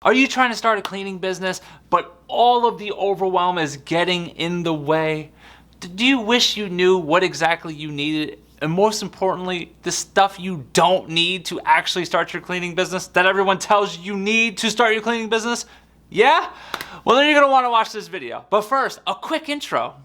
Are you trying to start a cleaning business, but all of the overwhelm is getting in the way? Do you wish you knew what exactly you needed? And most importantly, the stuff you don't need to actually start your cleaning business that everyone tells you need to start your cleaning business? Yeah? Well, then you're gonna wanna watch this video. But first, a quick intro.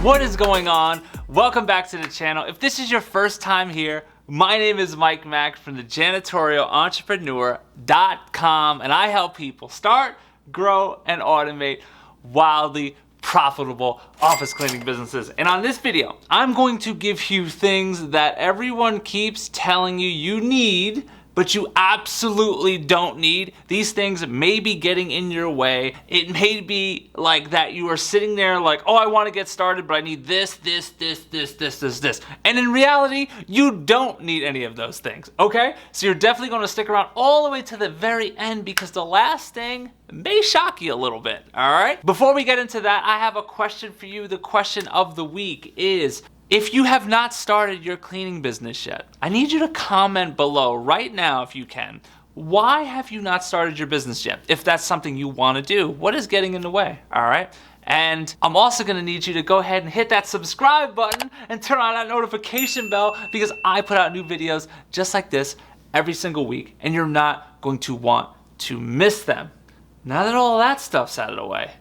What is going on? Welcome back to the channel. If this is your first time here, my name is Mike Mack from the JanitorialEntrepreneur.com, and I help people start, grow, and automate wildly profitable office cleaning businesses. And on this video, I'm going to give you things that everyone keeps telling you you need, but you absolutely don't need. These things may be getting in your way. It may be like that you are sitting there like, oh, I want to get started, but I need this. And in reality, you don't need any of those things, okay? So you're definitely gonna stick around all the way to the very end because the last thing may shock you a little bit, all right? Before we get into that, I have a question for you. The question of the week is, if you have not started your cleaning business yet, I need you to comment below right now if you can. Why have you not started your business yet? If that's something you want to do, what is getting in the way, all right? And I'm also gonna need you to go ahead and hit that subscribe button and turn on that notification bell because I put out new videos just like this every single week and you're not going to want to miss them. Now that all that stuff's out of the way,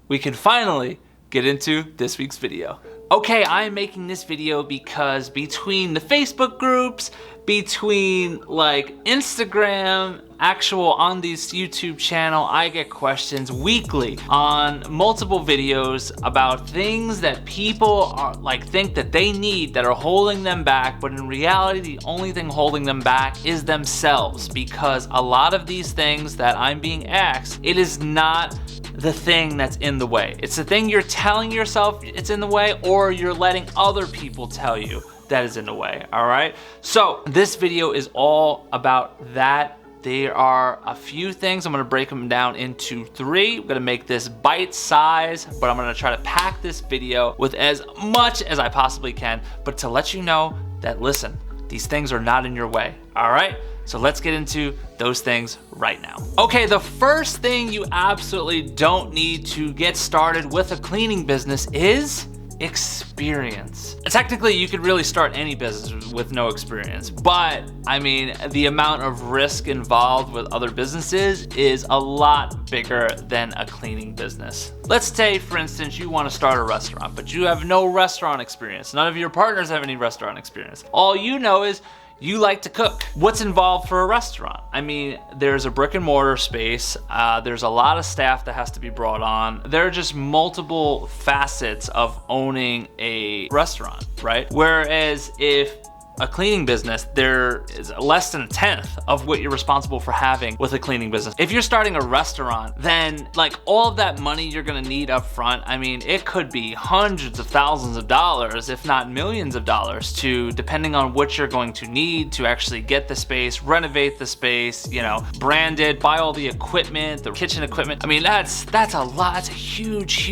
we can finally get into this week's video. Okay, I'm making this video because between the Facebook groups, between like Instagram, actual on this YouTube channel, I get questions weekly on multiple videos about things that people are like think that they need that are holding them back, but in reality, the only thing holding them back is themselves, because a lot of these things that I'm being asked, it is not the thing that's in the way. It's the thing you're telling yourself it's in the way, or you're letting other people tell you that is in the way, all right? So this video is all about that. There are a few things. I'm gonna break them down into three. I'm gonna make this bite size, but I'm gonna try to pack this video with as much as I possibly can, but to let you know that, listen, these things are not in your way, all right? So let's get into those things right now. Okay, the first thing you absolutely don't need to get started with a cleaning business is experience. Technically, you could really start any business with no experience, but I mean, the amount of risk involved with other businesses is a lot bigger than a cleaning business. Let's say, for instance, you want to start a restaurant, but you have no restaurant experience. None of your partners have any restaurant experience. All you know is you like to cook. What's involved for a restaurant? I mean, there's a brick and mortar space. There's a lot of staff that has to be brought on. There are just multiple facets of owning a restaurant, right? Whereas if a cleaning business, there is less than a tenth of what you're responsible for having with a cleaning business. If you're starting a restaurant, then like all of that money you're gonna need up front, I mean, it could be hundreds of thousands of dollars, if not millions of dollars, to depending on what you're going to need to actually get the space, renovate the space, you know, brand it, buy all the equipment, the kitchen equipment. I mean, that's a lot. That's a huge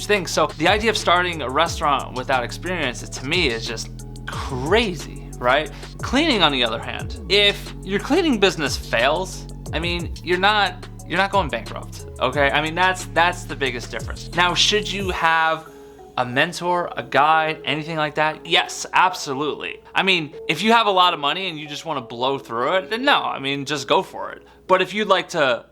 thing. So the idea of starting a restaurant without experience, to me, is just crazy, right? Cleaning, on the other hand, if your cleaning business fails, I mean, you're not going bankrupt, okay? I mean, that's the biggest difference. Now, should you have a mentor, a guide, anything like that? Yes, absolutely. I mean, if you have a lot of money and you just want to blow through it, then no, I mean, just go for it. But if you'd like to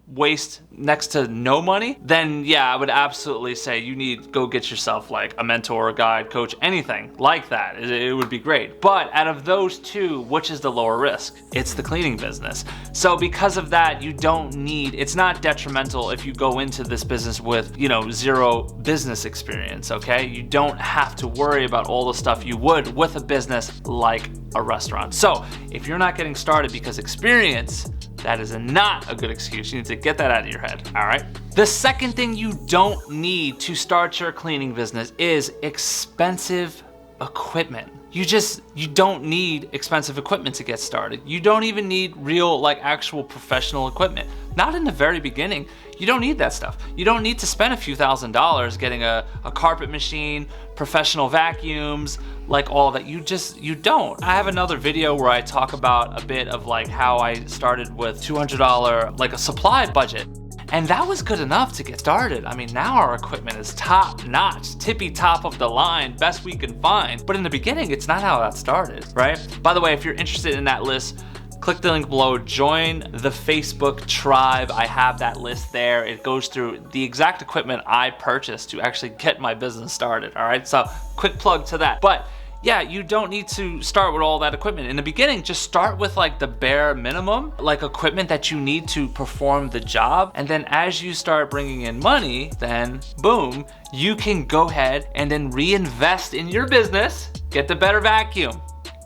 waste next to no money, then yeah, I would absolutely say you need to go get yourself like a mentor, a guide, coach, anything like that. It would be great. But out of those two, which is the lower risk? It's the cleaning business. So because of that, you don't need, it's not detrimental if you go into this business with, you know, zero business experience, okay? You don't have to worry about all the stuff you would with a business like a restaurant. So if you're not getting started because experience, that is not a good excuse. You need to get that out of your head, all right? The second thing you don't need to start your cleaning business is expensive equipment. you don't need expensive equipment to get started. You don't even need real, like, actual professional equipment. Not in the very beginning. You don't need that stuff. You don't need to spend a few $1,000s getting a carpet machine, professional vacuums, like all that. You don't. I have another video where I talk about a bit of like how I started with $200 like a supply budget. And that was good enough to get started. I mean, now our equipment is top notch, tippy top of the line, best we can find. But in the beginning, it's not how that started, right? By the way, if you're interested in that list, click the link below, join the Facebook tribe. I have that list there. It goes through the exact equipment I purchased to actually get my business started, all right? So quick plug to that. But yeah, you don't need to start with all that equipment. In the beginning, just start with like the bare minimum, like equipment that you need to perform the job. And then as you start bringing in money, then boom, you can go ahead and then reinvest in your business, get the better vacuum,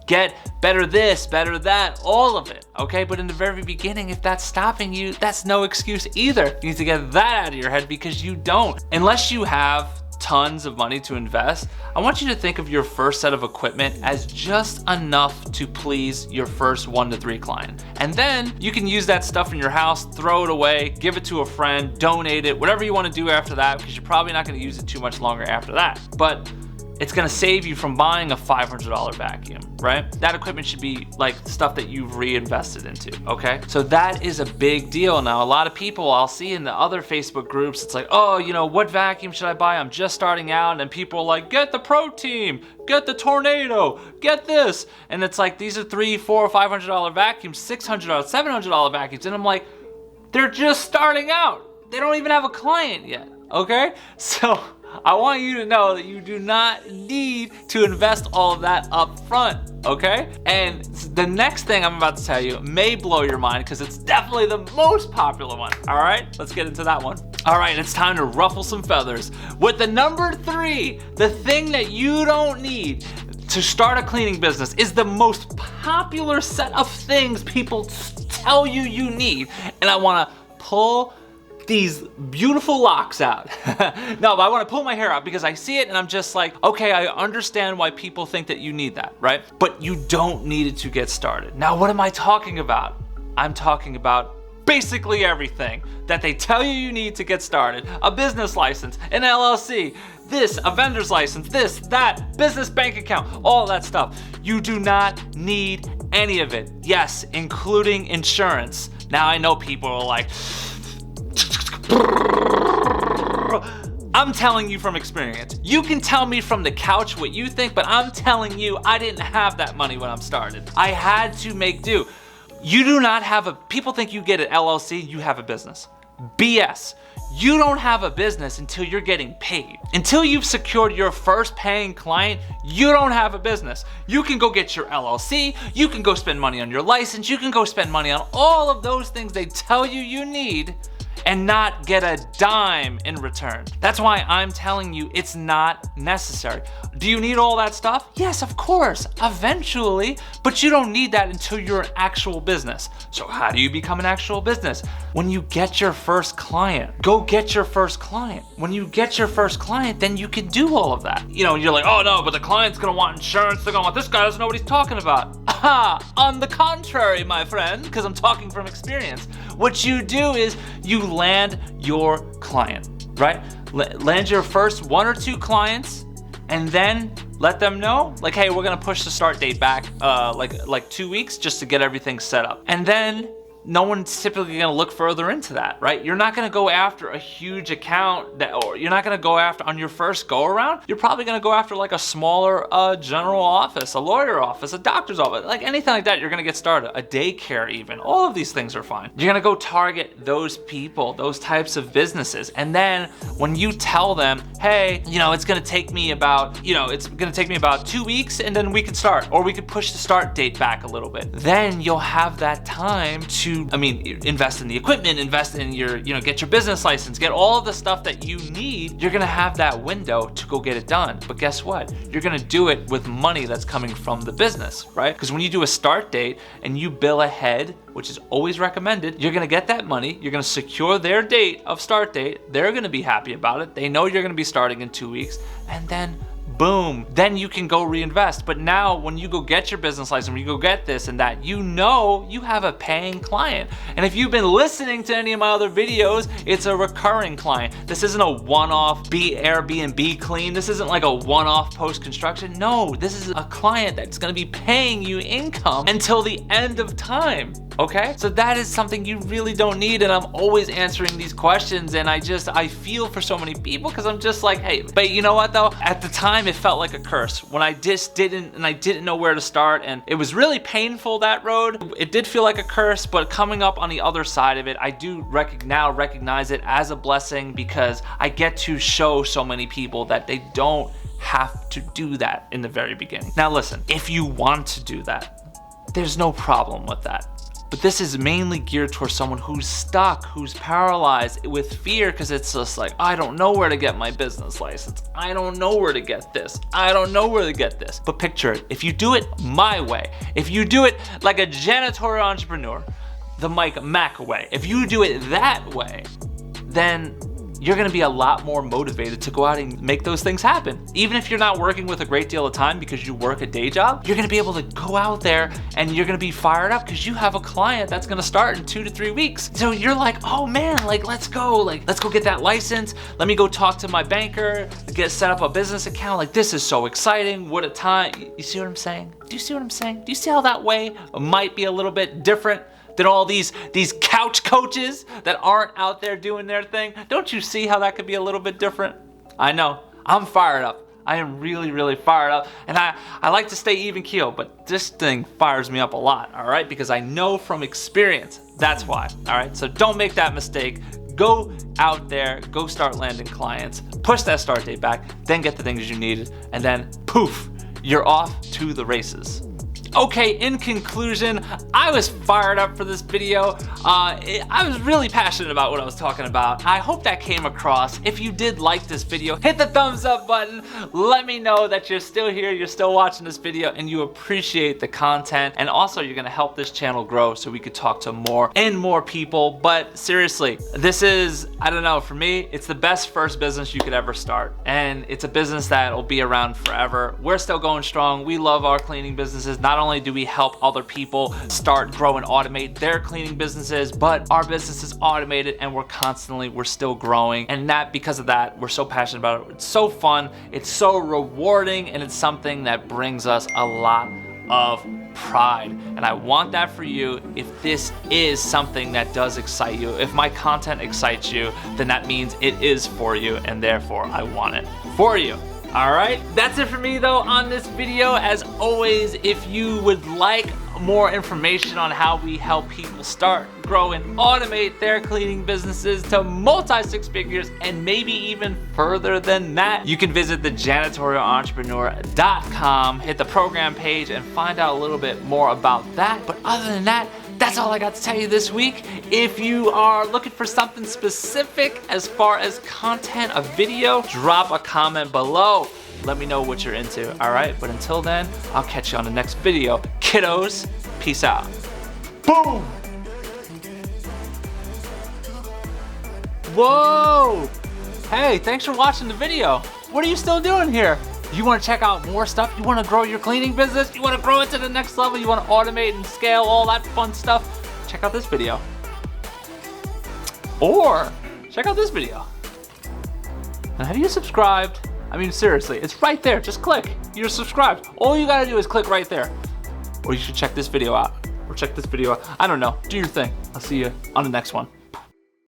get better this, better that, all of it, okay? But in the very beginning, if that's stopping you, that's no excuse either. You need to get that out of your head because you don't. Unless you have tons of money to invest, I want you to think of your first set of equipment as just enough to please your first 1 to 3 client. And then you can use that stuff in your house, throw it away, give it to a friend, donate it, whatever you want to do after that, because you're probably not going to use it too much longer after that. But it's gonna save you from buying a $500 vacuum, right? That equipment should be like stuff that you've reinvested into, okay? So that is a big deal. Now, a lot of people I'll see in the other Facebook groups, it's like, oh, you know, what vacuum should I buy? I'm just starting out. And people are like, get the Pro Team, get the Tornado, get this. And it's like, these are $300, $400, $500 vacuums, $600, $700 vacuums. And I'm like, they're just starting out. They don't even have a client yet, okay? So I want you to know that you do not need to invest all of that up front, okay? And the next thing I'm about to tell you may blow your mind because it's definitely the most popular one, all right? Let's get into that one. All right, it's time to ruffle some feathers. With the number 3, the thing that you don't need to start a cleaning business is the most popular set of things people tell you you need. And I wanna pull these beautiful locks out. No, but I want to pull my hair out because I see it and I'm just like, okay, I understand why people think that you need that, right? But you don't need it to get started. Now, what am I talking about? I'm talking about basically everything that they tell you you need to get started. A business license, an LLC, this, a vendor's license, this, that, business bank account, all that stuff. You do not need any of it. Yes, including insurance. Now, I know people are like, I'm telling you from experience. You can tell me from the couch what you think, but I'm telling you, I didn't have that money when I started. I had to make do. You do not have people think you get an LLC, you have a business. BS. You don't have a business until you're getting paid. Until you've secured your first paying client, you don't have a business. You can go get your LLC, you can go spend money on your license, you can go spend money on all of those things they tell you you need and not get a dime in return. That's why I'm telling you it's not necessary. Do you need all that stuff? Yes, of course, eventually, but you don't need that until you're an actual business. So how do you become an actual business? When you get your first client, go get your first client. When you get your first client, then you can do all of that. You know, you're like, oh no, but the client's gonna want insurance, they're gonna want, this guy doesn't know what he's talking about. Aha, on the contrary, my friend, because I'm talking from experience. What you do is you land your client, right? Land your first 1 or 2 clients and then let them know, like, hey, we're gonna push the start date back like 2 weeks just to get everything set up. And then no one's typically gonna look further into that, right? You're not gonna go after a huge account or you're not gonna go after on your first go around. You're probably gonna go after like a smaller general office, a lawyer office, a doctor's office, like anything like that. You're gonna get started, a daycare even. All of these things are fine. You're gonna go target those people, those types of businesses. And then when you tell them, hey, you know, it's gonna take me about 2 weeks and then we can start, or we could push the start date back a little bit. Then you'll have that time to invest in the equipment, invest in your, get your business license, get all of the stuff that you need. You're gonna have that window to go get it done. But guess what? You're gonna do it with money that's coming from the business, right? Because when you do a start date and you bill ahead, which is always recommended, you're gonna get that money, you're gonna secure their date of start date, they're gonna be happy about it, they know you're gonna be starting in 2 weeks, and then boom, then you can go reinvest. But now when you go get your business license, when you go get this and that, you know you have a paying client. And if you've been listening to any of my other videos, it's a recurring client. This isn't a one-off Airbnb clean. This isn't like a one-off post-construction. No, this is a client that's gonna be paying you income until the end of time. Okay, so that is something you really don't need, and I'm always answering these questions, and I feel for so many people because I'm just like, hey, but you know what though? At the time, it felt like a curse when I just didn't know where to start, and it was really painful, that road. It did feel like a curse, but coming up on the other side of it, I do now recognize it as a blessing because I get to show so many people that they don't have to do that in the very beginning. Now listen, if you want to do that, there's no problem with that. But this is mainly geared towards someone who's stuck, who's paralyzed with fear, because it's just like, I don't know where to get my business license. I don't know where to get this. I don't know where to get this. But picture it, if you do it my way, if you do it like a janitorial entrepreneur, the Mike Mack way, if you do it that way, then you're gonna be a lot more motivated to go out and make those things happen. Even if you're not working with a great deal of time because you work a day job, you're gonna be able to go out there and you're gonna be fired up because you have a client that's gonna start in 2 to 3 weeks. So you're like, oh man, like let's go get that license. Let me go talk to my banker, set up a business account. Like this is so exciting, what a time. You see what I'm saying? Do you see what I'm saying? Do you see how that way might be a little bit different than all these couch coaches that aren't out there doing their thing? Don't you see how that could be a little bit different? I know, I'm fired up. I am really, really fired up. And I like to stay even keel, but this thing fires me up a lot, all right? Because I know from experience, that's why, all right? So don't make that mistake. Go out there, go start landing clients, push that start date back, then get the things you need, and then poof, you're off to the races. Okay, in conclusion, I was fired up for this video. I was really passionate about what I was talking about. I hope that came across. If you did like this video, hit the thumbs up button. Let me know that you're still here, you're still watching this video, and you appreciate the content. And also, you're gonna help this channel grow so we could talk to more and more people. But seriously, this is, I don't know, for me, it's the best first business you could ever start. And it's a business that will be around forever. We're still going strong. We love our cleaning businesses. Not only do we help other people start, grow, and automate their cleaning businesses, but our business is automated and we're still growing. And that, because of that, we're so passionate about it. It's so fun, it's so rewarding, and it's something that brings us a lot of pride. And I want that for you. If this is something that does excite you, if my content excites you, then that means it is for you, and therefore I want it for you. All right, that's it for me though on this video. As always, if you would like more information on how we help people start, grow, and automate their cleaning businesses to multi-six figures and maybe even further than that, you can visit thejanitorialentrepreneur.com, hit the program page, and find out a little bit more about that. But other than that, that's all I got to tell you this week. If you are looking for something specific as far as content, a video, drop a comment below. Let me know what you're into, all right? But until then, I'll catch you on the next video. Kiddos, peace out. Boom! Whoa! Hey, thanks for watching the video. What are you still doing here? You want to check out more stuff? You want to grow your cleaning business? You want to grow it to the next level? You want to automate and scale all that fun stuff? Check out this video. Or check out this video. And have you subscribed? I mean, seriously, it's right there. Just click. You're subscribed. All you got to do is click right there. Or you should check this video out. Or check this video out. I don't know. Do your thing. I'll see you on the next one.